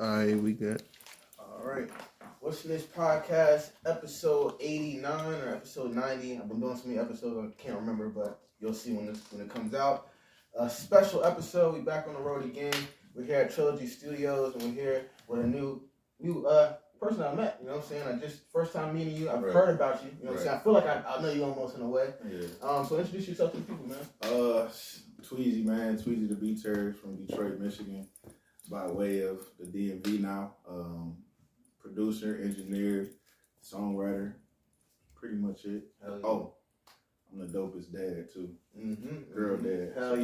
Alright, we good. All right. What's this podcast? Episode 89 or episode 90? I've been doing so many episodes I can't remember, but you'll see when it comes out. A special episode. We back on the road again. We're here at Trilogy Studios, and we're here with a new person I met. You know what I'm saying? I just first time meeting you. I've heard about you. You know what I'm saying? I feel like I know you almost in a way. Yeah. So introduce yourself to the people, man. Tweezy, man. Tweezy the Beater from Detroit, Michigan, by way of the DMV now. Producer, engineer, songwriter, pretty much it. Hell yeah. Oh, I'm the dopest dad too. Girl dad. Hell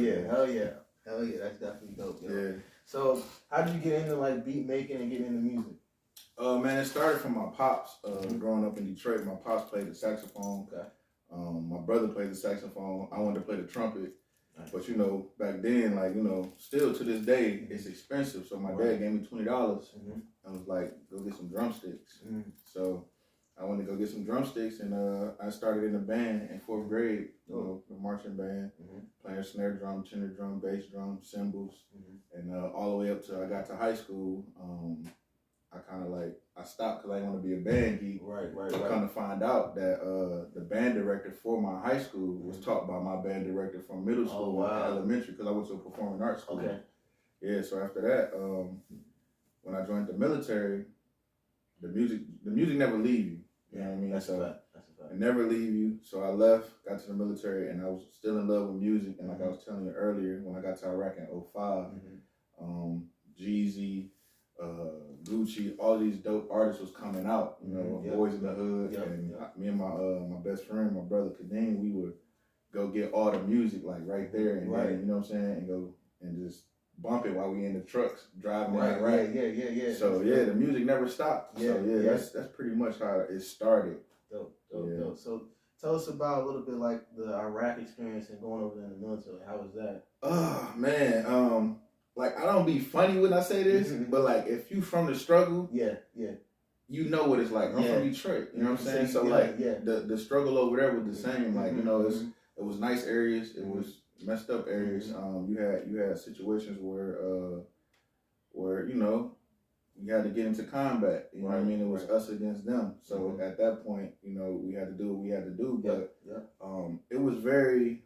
yeah. That's definitely dope. Yo. Yeah. So how did you get into like beat making and getting into music? Man, it started from my pops. Growing up in Detroit, my pops played the saxophone. Okay. My brother played the saxophone. I wanted to play the trumpet. But back then, still to this day, it's expensive. So my dad gave me $20. I was like, go get some drumsticks. So I went to go get some drumsticks, and I started in a band in 4th grade, the marching band, playing snare drum, tenor drum, bass drum, cymbals, and all the way up till I got to high school. I stopped because I didn't want to be a band geek. Right. I kind of find out that the band director for my high school was taught by my band director from middle school and elementary, because I went to a performing arts school. Okay. Yeah, so after that, when I joined the military, the music never leave you. You know what I mean? That's a fact. It never leave you. So I left, got to the military, and I was still in love with music. And like I was telling you earlier, when I got to Iraq in 2005, Jeezy, Gucci, all these dope artists was coming out, Boys in the Hood, and me and my best friend, my brother Kadeem, we would go get all the music like right there, and then, you know what I'm saying, and go and just bump it while we in the trucks driving in Iraq. Yeah. So the music never stopped. That's pretty much how it started. Dope. So tell us about a little bit like the Iraq experience and going over there in the military. How was that? Oh man, like, I don't be funny when I say this, but like, if you from the struggle, you know what it's like. I'm from Detroit, you know what I'm saying? So the struggle over there was the same. Like, it was nice areas, it was messed up areas. You had situations where you had to get into combat. You know what I mean? It was us against them. So at that point, we had to do what we had to do. But it was very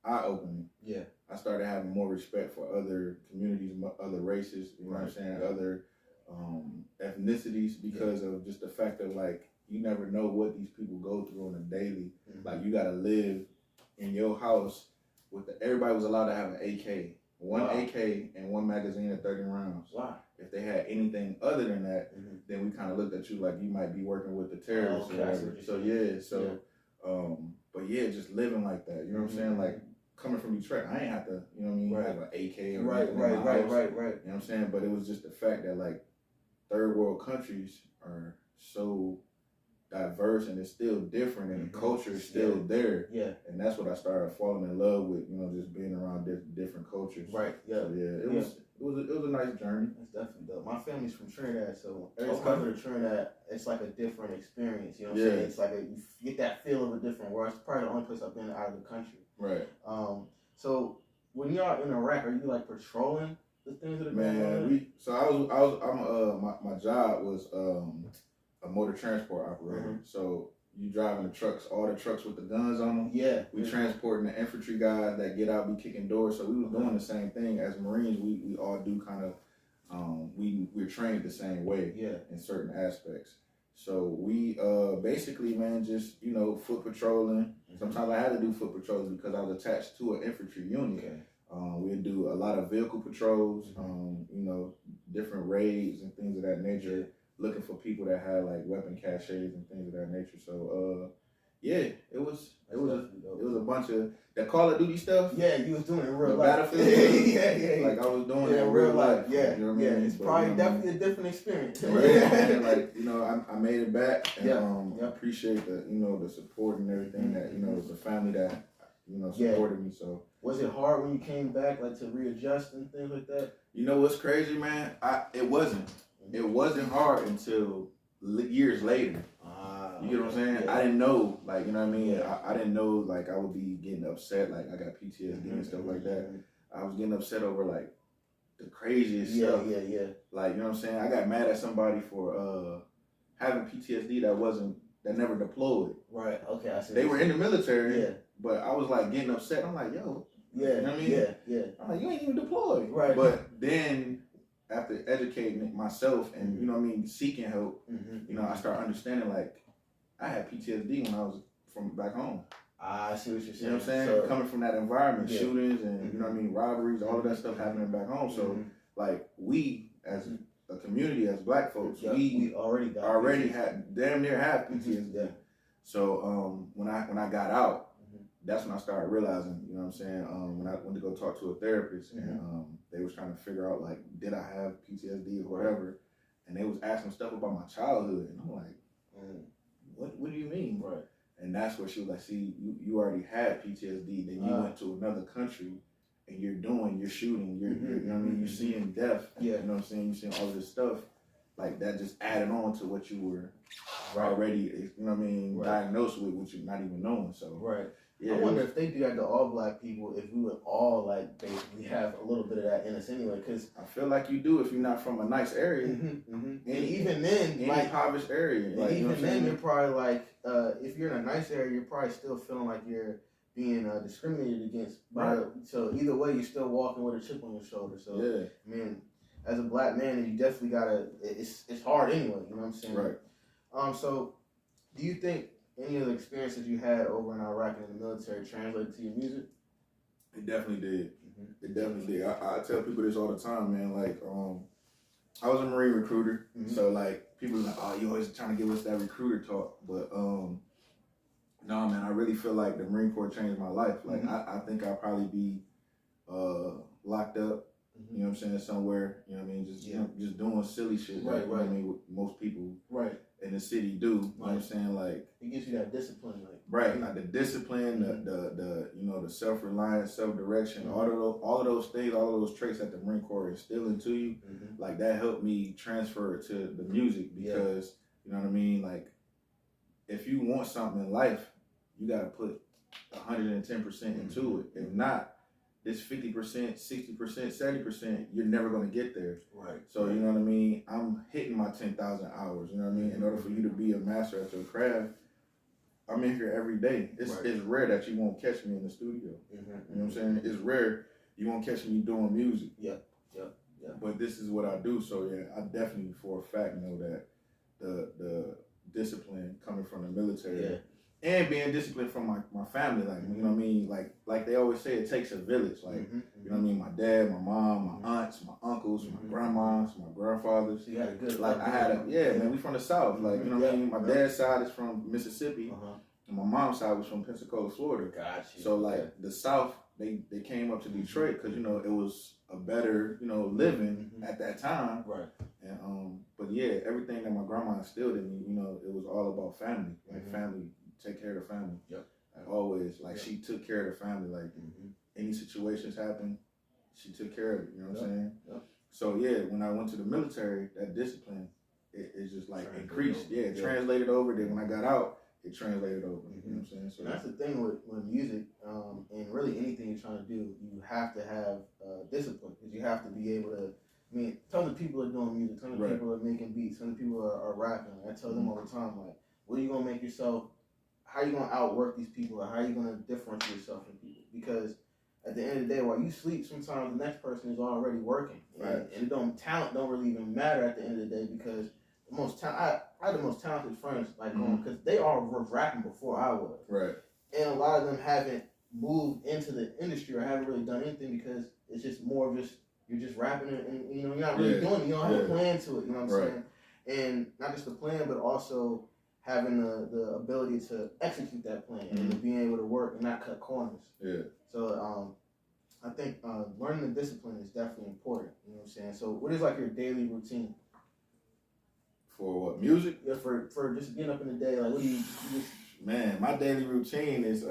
eye opening. Yeah. I started having more respect for other communities, other races, you know what I'm saying, other ethnicities, because of just the fact that, like, you never know what these people go through on a daily. Like, you got to live in your house everybody was allowed to have an AK, one AK and one magazine of 30 rounds. Wow. If they had anything other than that, then we kind of looked at you like you might be working with the terrorists or whatever. But just living like that, you know what I'm saying? Like, coming from Detroit, I ain't have to, have an AK or anything in my house. Right. You know what I'm saying? But it was just the fact that, like, third world countries are so diverse, and it's still different, and the culture is still there. Yeah. And that's what I started falling in love with, just being around different cultures. Right. Yeah. So, it was a nice journey. That's definitely dope. My family's from Trinidad, so every time I go to Trinidad, it's like a different experience. You know what I'm saying? It's like you get that feel of a different world. It's probably the only place I've been out of the country. Right. So when you're in Iraq, are you like patrolling the things that are going on? My job was a motor transport operator. So you driving the trucks, all the trucks with the guns on them. Yeah. We transporting the infantry guys that get out, be kicking doors. So we was doing the same thing as Marines. We all do kind of we're trained the same way in certain aspects. So we basically, man, just foot patrolling. Sometimes I had to do foot patrols because I was attached to an infantry unit. We'd do a lot of vehicle patrols, different raids and things of that nature, looking for people that had like weapon caches and things of that nature. So it was a bunch of that Call of Duty stuff. Yeah, you was doing it in real life. Battlefield. Like I was doing it in real life. Yeah, you know what I mean? It's probably definitely a different experience. I made it back, and I appreciate the support and everything that the family that supported me. So was it hard when you came back, like to readjust and things like that? You know what's crazy, man? It wasn't hard until years later. You get what I'm saying? I didn't know, like, you know what I mean? I didn't know, like, I would be getting upset, like, I got PTSD and stuff like that. I was getting upset over, like, the craziest stuff. Like, you know what I'm saying? I got mad at somebody for having PTSD that never deployed. Right. Okay. I see. They were in the military. But I was like getting upset. I'm like, yo. You know what I mean? I'm like, you ain't even deployed. Right. But then after educating myself and, you know what I mean, seeking help, you know, I started understanding, like, I had PTSD when I was from back home. I see what you're saying. You know what I'm saying? So, coming from that environment, shootings and, you know what I mean, robberies, all of that stuff happening back home. So, like, we, as a community, as black folks, we already had, damn near have PTSD. So, when I got out, that's when I started realizing, you know what I'm saying, when I went to go talk to a therapist and they was trying to figure out, like, did I have PTSD or whatever, and they was asking stuff about my childhood, and I'm like, what do you mean? Right. And that's where she was like, see, you already had PTSD, then you went to another country and you're shooting, you know what I mean, you're seeing death, you know what I'm saying, you're seeing all of this stuff, like that just added on to what you were already, you know what I mean, diagnosed with, what you're not even knowing, so. Right. Yeah, I wonder if they do that to all black people, if we would all, like, basically have a little bit of that in us anyway, because I feel like you do if you're not from a nice area. And even then, like, impoverished area. Like, even then, you're probably, like, if you're in a nice area, you're probably still feeling like you're being discriminated against. So either way, you're still walking with a chip on your shoulder. So, I mean, as a black man, you definitely gotta, it's hard anyway, you know what I'm saying? Right. So, do you think any of the experiences you had over in Iraq and in the military translated to your music? It definitely did. It definitely did. I tell people this all the time, man. Like, I was a Marine recruiter, so like people are like, oh, you always trying to give us that recruiter talk, but no, man. I really feel like the Marine Corps changed my life. Like, I think I'll probably be locked up. You know what I'm saying? Somewhere. You know what I mean? Just you know, just doing silly shit. Right. You know what I mean? What most people. Right. In the city do, you know what I'm saying? Like, it gives you that discipline, like the discipline, the you know, the self-reliance, self-direction, all of those things, all of those traits that the Marine Corps instilled into you, like that helped me transfer it to the music because you know what I mean. Like, if you want something in life, you gotta put 110% into it. If not, this 50%, 60%, 70%, you're never gonna get there. Right. So you know what I mean? I'm hitting my 10,000 hours, you know what I mean? In order for you to be a master at your craft, I'm in here every day. It's rare that you won't catch me in the studio. You know what I'm saying? It's rare you won't catch me doing music. Yeah. But this is what I do, so yeah, I definitely for a fact know that the discipline coming from the military and being disciplined from my family, like, you know what I mean? Like they always say, it takes a village. Like, you know what I mean? My dad, my mom, my aunts, my uncles, my grandmas, my grandfathers. So you had a good, like, I had man, we from the South. Like, you know what I mean? My dad's side is from Mississippi, and my mom's side was from Pensacola, Florida. Gotcha. So, like, the South, they came up to Detroit because, you know, it was a better, you know, living at that time. Right. And, but yeah, everything that my grandma instilled in me, you know, it was all about family. Like, family. Take care of the family. Yep. Like, always. Like, she took care of the family. Like, any situations happen, she took care of it. You know what I'm saying? Yep. So, yeah, when I went to the military, that discipline, it just, like, increased. Yeah, it translated over. Then when I got out, it translated over. You know what I'm saying? So, and that's the thing with music, and really anything you're trying to do, you have to have discipline. Because you have to be able to, I mean, tons of people are doing music. Tons of people are making beats. Tons of people are rapping. I tell them all the time, like, what are you going to make yourself, how are you going to outwork these people, or how are you going to differentiate yourself from people? Because at the end of the day, while you sleep, sometimes the next person is already working. Right. And talent don't really even matter at the end of the day, because I had the most talented friends, like, because they all were rapping before I was. Right. And a lot of them haven't moved into the industry or haven't really done anything because it's just more of just, you're just rapping and you know, you're not really doing it. You don't have a plan to it, you know what I'm saying? And not just a plan, but also having the ability to execute that plan and being able to work and not cut corners. Yeah. So I think learning the discipline is definitely important. You know what I'm saying? So what is like your daily routine? For what, music? Yeah, for just getting up in the day. Like, what do you Man, my daily routine is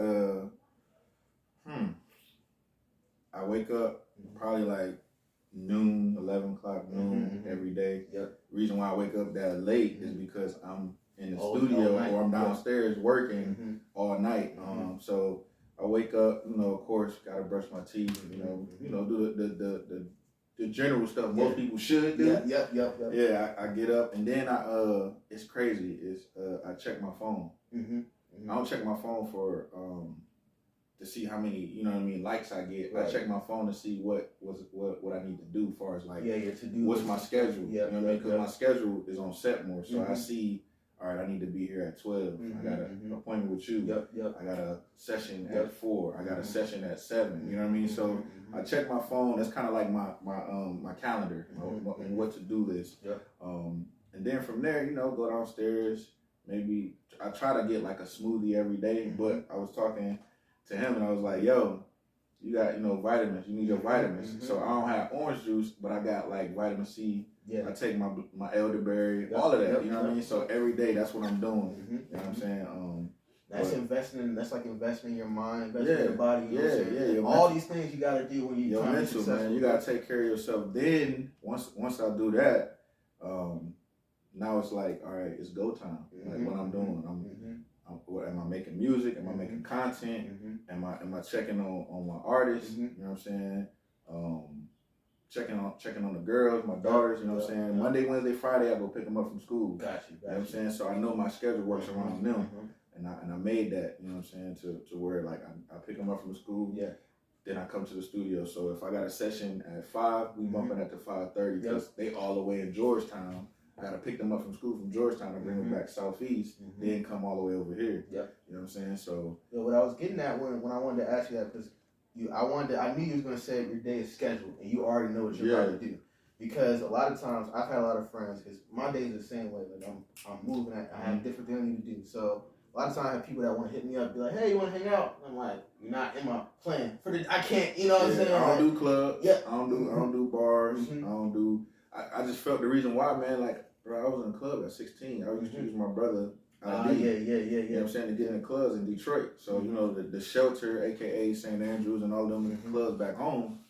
I wake up probably like noon, 11 o'clock noon every day. Yep. Reason why I wake up that late is because I'm in the studio or I'm downstairs working all night. So I wake up, you know, of course, gotta brush my teeth, you know, do the general stuff most people should do. Yep. Yeah, I get up and then it's crazy. I check my phone. I don't check my phone for to see how many, you know what I mean, likes I get. Right. I check my phone to see what I need to do as far as like to do what's my schedule. You know what I mean? Because my schedule is on set more, so I see. All right, I need to be here at 12. I got an appointment with you. Yep. I got a session at 4. I got a session at 7. You know what I mean? So I check my phone. That's kind of like my calendar and what to do list. Yep. And then from there, you know, go downstairs. Maybe I try to get like a smoothie every day. But I was talking to him and I was like, yo, you got, you know, vitamins. You need your vitamins. So I don't have orange juice, but I got like vitamin C. Yeah. I take my elderberry, all of that. You know what I mean? So every day, that's what I'm doing. You know what I'm saying? That's investing. That's like investing in your mind, investing in your body. You know what I'm saying? All these things you gotta do when you're trying to be successful. Man, you gotta take care of yourself. Then once I do that, now it's like, all right, it's go time. Like what I'm doing. Am I making music? Am I making content? Am I checking on my artists? You know what I'm saying? Checking on the girls, my daughters, you know what I'm saying? Monday, Wednesday, Friday, I go pick them up from school. Got you. You know what I'm saying? So I know my schedule works around them. And I made that, you know what I'm saying, to where like I pick them up from school. Yeah. Then I come to the studio. So if I got a session at 5, we bump it at to 5:30 because they all the way in Georgetown. I gotta pick them up from school from Georgetown and bring them back southeast, then come all the way over here. Yep. You know what I'm saying? So what I was getting at when I wanted to ask you that, because I knew you was gonna say your day is scheduled, and you already know what you're about to do. Because a lot of times I've had a lot of friends, because my day is the same way. Like I'm moving, I have different things I need to do. So a lot of times I have people that want to hit me up, be like, "Hey, you want to hang out?" I'm like, "You're not in my plan for the. I can't, you know what I'm saying? I don't do clubs. Yeah. I don't do bars. I don't do. I just felt the reason why, man. Like, bro, I was in a club at 16. I used to use my brother. You know what I'm saying, to get in the clubs in Detroit. So, you know, the Shelter, aka St. Andrews, and all them clubs back home,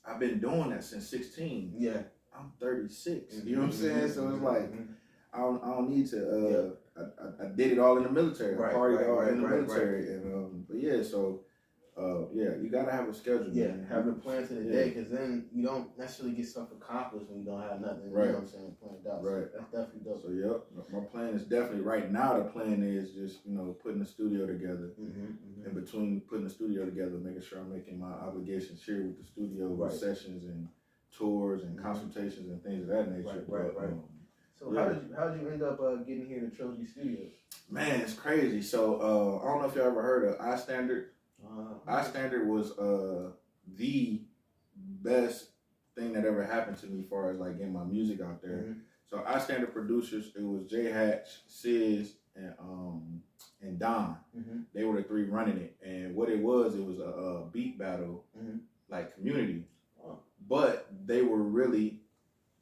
I've been doing that since 16. Yeah. I'm 36. You know what I'm saying? So it's like, I don't need to, I did it all in the military. I partied all in the military. And, but yeah, so, you gotta have a schedule. Yeah, have a plan to the day, because then you don't necessarily get stuff accomplished when you don't have nothing. You know what I'm saying? Planned out. Right. So that's definitely dope. So my plan is definitely right now. The plan is just, you know, putting the studio together. In between putting the studio together, making sure I'm making my obligations here with the studio, with sessions and tours and consultations and things of that nature. Right. So how did you end up getting here to Trilogy Studios? Man, it's crazy. So I don't know if you ever heard of iStandard. iStandard was the best thing that ever happened to me as far as like getting my music out there. So iStandard producers, it was J Hatch, Sis, and Don. They were the 3 running it. And what it was a beat battle, like community. But they were really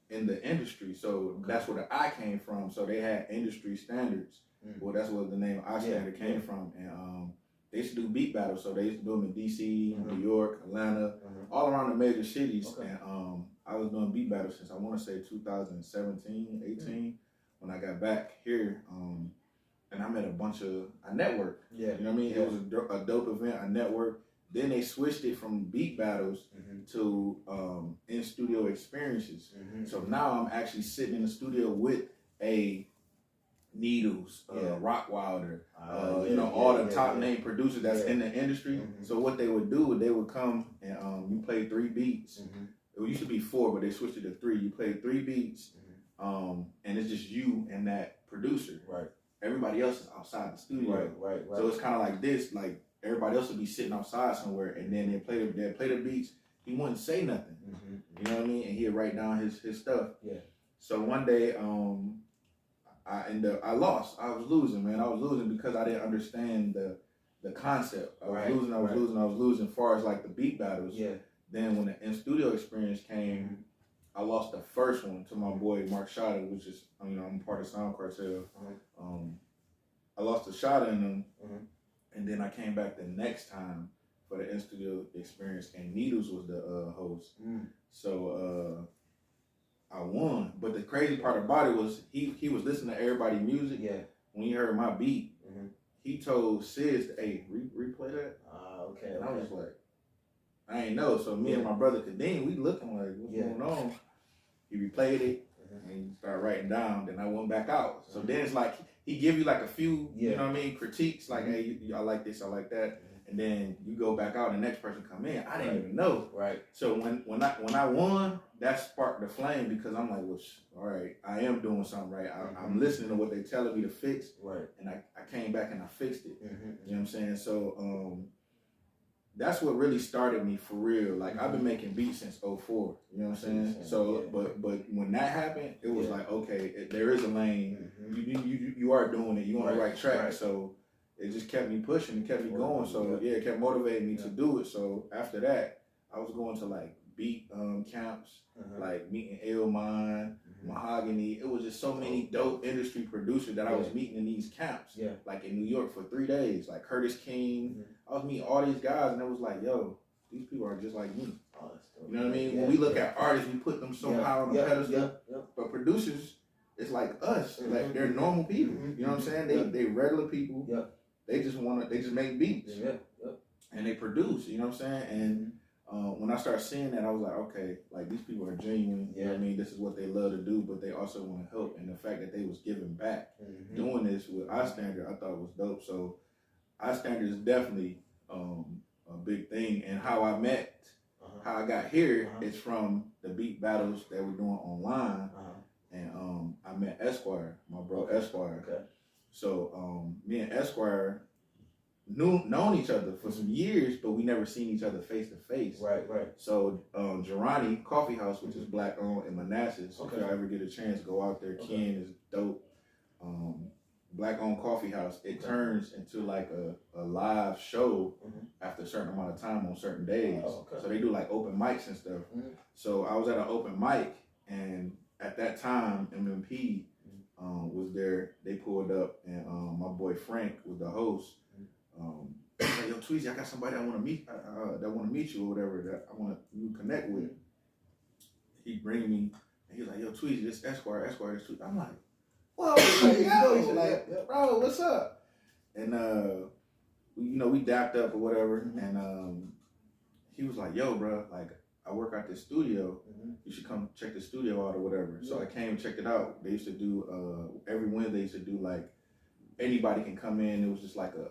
in the industry. So that's where the I came from. So they had industry standards. Well, that's where the name iStandard came from. And they used to do beat battles, so they used to do them in DC, New York, Atlanta, all around the major cities. And I was doing beat battles since I want to say 2017, 18, when I got back here. And I met a bunch of a network. You know what I mean? It was a dope event, a network. Then they switched it from beat battles to in studio experiences. So now I'm actually sitting in the studio with a Needles, Rockwilder, all the top name producers that's in the industry. So what they would do, they would come and you play 3 beats. It used to be 4, but they switched it to 3. You play 3 beats, and it's just you and that producer. Right. Everybody else is outside the studio. Right. So it's kind of like this, like everybody else would be sitting outside somewhere, and then they play the beats. He wouldn't say nothing. You know what I mean? And he'd write down his stuff. Yeah. So one day, I lost. I was losing, man. I was losing because I didn't understand the concept. I was losing as far as like the beat battles. Yeah. Then when the in-studio experience came, I lost the first one to my boy Mark Shada, which is, I'm part of Sound Cartel. I lost a shot in them, and then I came back the next time for the in-studio experience, and Needles was the host. So I won. But the crazy part about it was he was listening to everybody's music. Yeah. When he heard my beat, he told Sis, "Hey, replay that." Okay. And I was like, I ain't know. So me and my brother Kadeem, we looking like, what's going on? He replayed it and he started writing down. Then I went back out. So then it's like he give you like a few, you know what I mean, critiques. Like, hey, I like this, I like that. And then you go back out, and the next person come in. I didn't even know. Right. So when I won, that sparked the flame because I'm like, well, all right, I am doing something right. I'm listening to what they telling me to fix. Right. And I came back and I fixed it. You know what I'm saying? So that's what really started me for real. Like I've been making beats since 04. You know what I'm saying? So but when that happened, it was like, okay, there is a lane. You are doing it. You on the right track. Right. So it just kept me pushing and kept me going. So it kept motivating me to do it. So after that, I was going to like beat camps, like meeting Lamont, Mahogany. It was just so many dope industry producers that I was meeting in these camps. Like in New York for 3 days, like Curtis King. I was meeting all these guys, and it was like, yo, these people are just like me. You know what I mean? When we look at artists, we put them so high on the pedestal. But producers, it's like us. Like they're normal people. You know what I'm saying? They regular people. They just make beats. And they produce, you know what I'm saying? And when I started seeing that, I was like, okay, like these people are genuine. You know what I mean? This is what they love to do, but they also want to help. And the fact that they was giving back, doing this with iStandard, I thought was dope. So iStandard is definitely a big thing. And how I met, how I got here is from the beat battles that we're doing online. And I met Esquire, my bro Esquire. So me and Esquire known each other for some years, but we never seen each other face to face. Right. So Girani Coffee House, which is black owned in Manassas, if y'all ever get a chance, go out there. Ken is dope. Black owned coffee house. It turns into like a live show after a certain amount of time on certain days. So they do like open mics and stuff. So I was at an open mic, and at that time MMP was there. They pulled up, and my boy Frank was the host. Like, yo, Tweezy, I got somebody I want to meet, that want to meet you or whatever, that I want to connect with. He bring me, and he's like, yo, Tweezy, this Esquire, this Tweezy. I'm like, whoa, bro, what's up? And we dapped up or whatever, and he was like, yo, bro, like I work at this studio. You should come check the studio out or whatever. So I came and checked it out. They used to do every Wednesday. They used to do like anybody can come in. It was just like a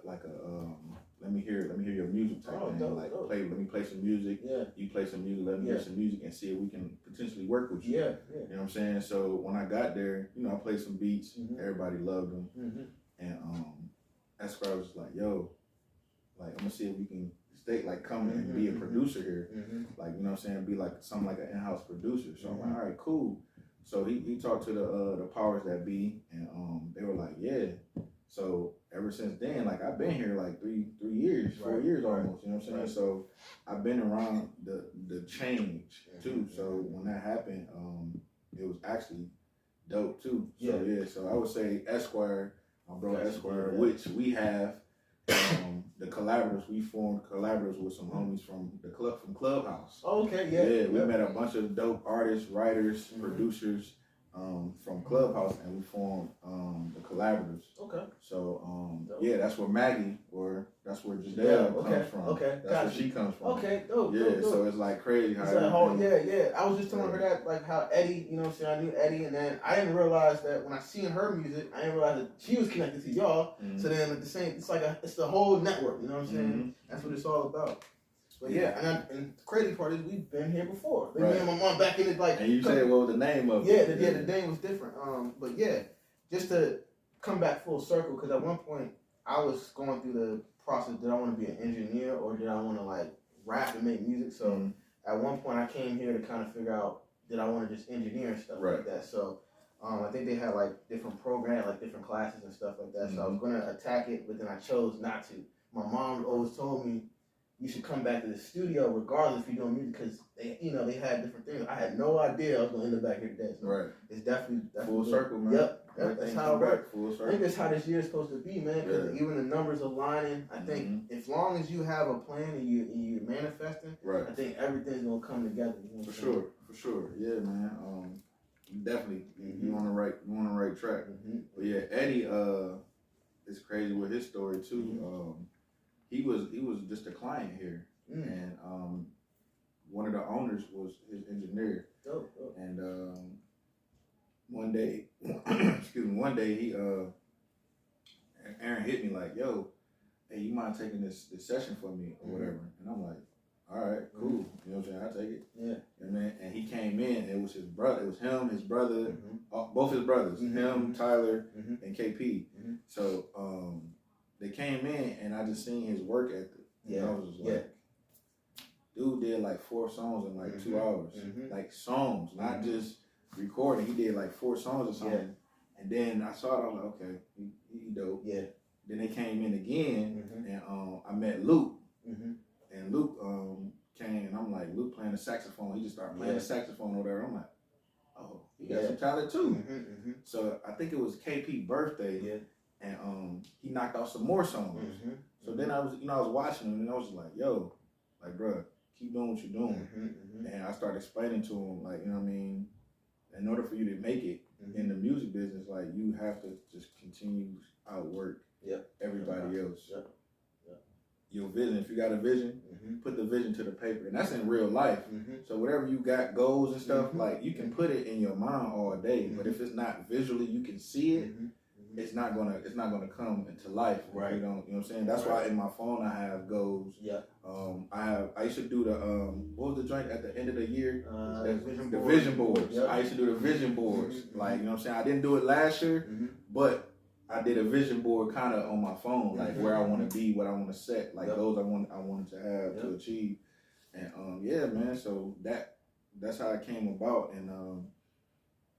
let me hear your music type thing. Let me play some music. You play some music. Let me hear some music and see if we can potentially work with you. You know what I'm saying? So when I got there, I played some beats. Everybody loved them. And Esquire was like, yo, like I'm gonna see if we can come and be a producer here. Like, you know what I'm saying? Be like something like an in-house producer. So I'm like, all right, cool. So he talked to the powers that be, and they were like, yeah. So ever since then, like I've been here like 3 years, 4 years almost. You know what I'm saying? So I've been around the change too. So when that happened, it was actually dope too. So so I would say Esquire, my bro Esquire, which we have the collaborators. We formed collaborators with some homies from Clubhouse. We met a bunch of dope artists, writers, producers from Clubhouse, and we formed the collaborators. So that's where Maggie, or that's where Jadelle comes from. That's where she comes from. Dope. So it's like crazy how I was just telling her that, like how Eddie, you know what I'm saying, I knew Eddie, and then I didn't realize that when I seen her music, I didn't realize that she was connected to y'all. So then at the same, it's the whole network, you know what I'm saying? That's what it's all about. But and the crazy part is we've been here before. Me and my mom back in it, like. And you said what was the name of it? The name was different. But just to come back full circle, because at one point I was going through the process: did I want to be an engineer or did I want to like rap and make music? So at one point I came here to kind of figure out, did I want to just engineer and stuff like that. So I think they had like different programs, like different classes and stuff like that. So I was gonna attack it, but then I chose not to. My mom always told me, you should come back to the studio regardless if you're doing music, because they had different things. I had no idea I was gonna end up back here today. So it's definitely full circle, man. Yep, that's how it works. Full circle. I think that's how this year is supposed to be, man. Because even the numbers aligning, I think as long as you have a plan and you're manifesting, I think everything's gonna come together. You know for sure. Yeah, man. Definitely, you on the right track. But yeah, Eddie, is crazy with his story too. He was just a client here, and one of the owners was his engineer. Dope. And one day, one day he Aaron hit me like, yo, hey, you mind taking this session for me or whatever? And I'm like, all right, cool. You know what I'm saying? I'll take it. Yeah. And he came in, and it was his brother. It was him, his brother, both his brothers, him, Tyler, and KP. So they came in, and I just seen his work ethic. Yeah. And I was just like, dude did like 4 songs in like 2 hours. Like songs, not just recording. He did like 4 songs or something. Yeah. And then I saw it, I was like, okay, he dope. Yeah. Then they came in again, and I met Luke. And Luke came, and I'm like, Luke playing the saxophone. He just started playing the saxophone or whatever. I'm like, oh, he got some talent too. So I think it was KP's birthday, and he knocked out some more songs. So then I was watching him, and I was like, yo, like, bro, keep doing what you're doing. And I started explaining to him, like, you know what I mean, in order for you to make it in the music business, like, you have to just continue to outwork everybody else. Your vision, if you got a vision, put the vision to the paper. And that's in real life. So whatever you got, goals and stuff, like, you can put it in your mind all day, but if it's not visually, you can see it, it's not gonna come into life. Right. You know what I'm saying? That's why in my phone I have goals. Yeah. I used to do the what was the joint at the end of the year? The vision boards. Yep. I used to do the vision boards. Like, you know what I'm saying? I didn't do it last year, but I did a vision board kind of on my phone, like where I want to be, what I want to set, like goals I wanted to have to achieve. And yeah, man, so that's how it came about. And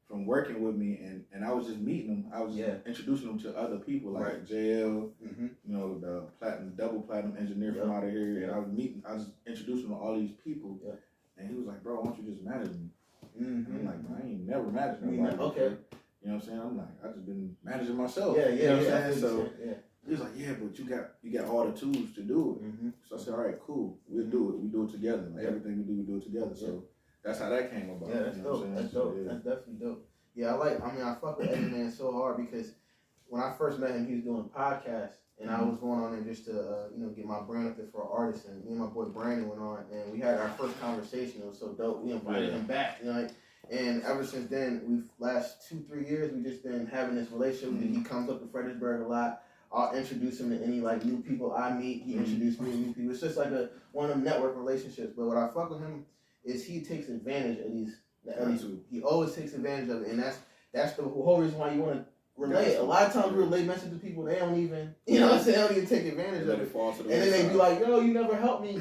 from working with me, and I was just meeting them, I was introducing them to other people, like JL, you know, the double platinum engineer from out of here, and I was introducing them to all these people, and he was like, bro, why don't you just manage me? And I'm like, I ain't never managed nobody. Okay. You know what I'm saying? I'm like, I just been managing myself. You know what I'm saying? So he was like, yeah, but you got all the tools to do it. So I said, all right, cool, we'll do it. We do it together. Like everything we do it together. So that's how that came about. Yeah, that's dope. That's dope. That's definitely dope. Yeah, I fuck with Eddie Man so hard because when I first met him, he was doing a podcast, and I was going on there just to get my brand up there for an artist, and me and my boy Brandon went on, and we had our first conversation. It was so dope. We invited him back, and ever since then, we've last 2-3 years, we've just been having this relationship. He comes up to Fredericksburg a lot. I'll introduce him to any like new people I meet. He introduced me to new people. It's just like one of them network relationships. But what I fuck with him is he takes advantage of these. He always takes advantage of it, and that's the whole reason why you want to relate. A lot of times we relate message to people, they don't even, they don't even take advantage of it. And then they be like, yo, you never helped me,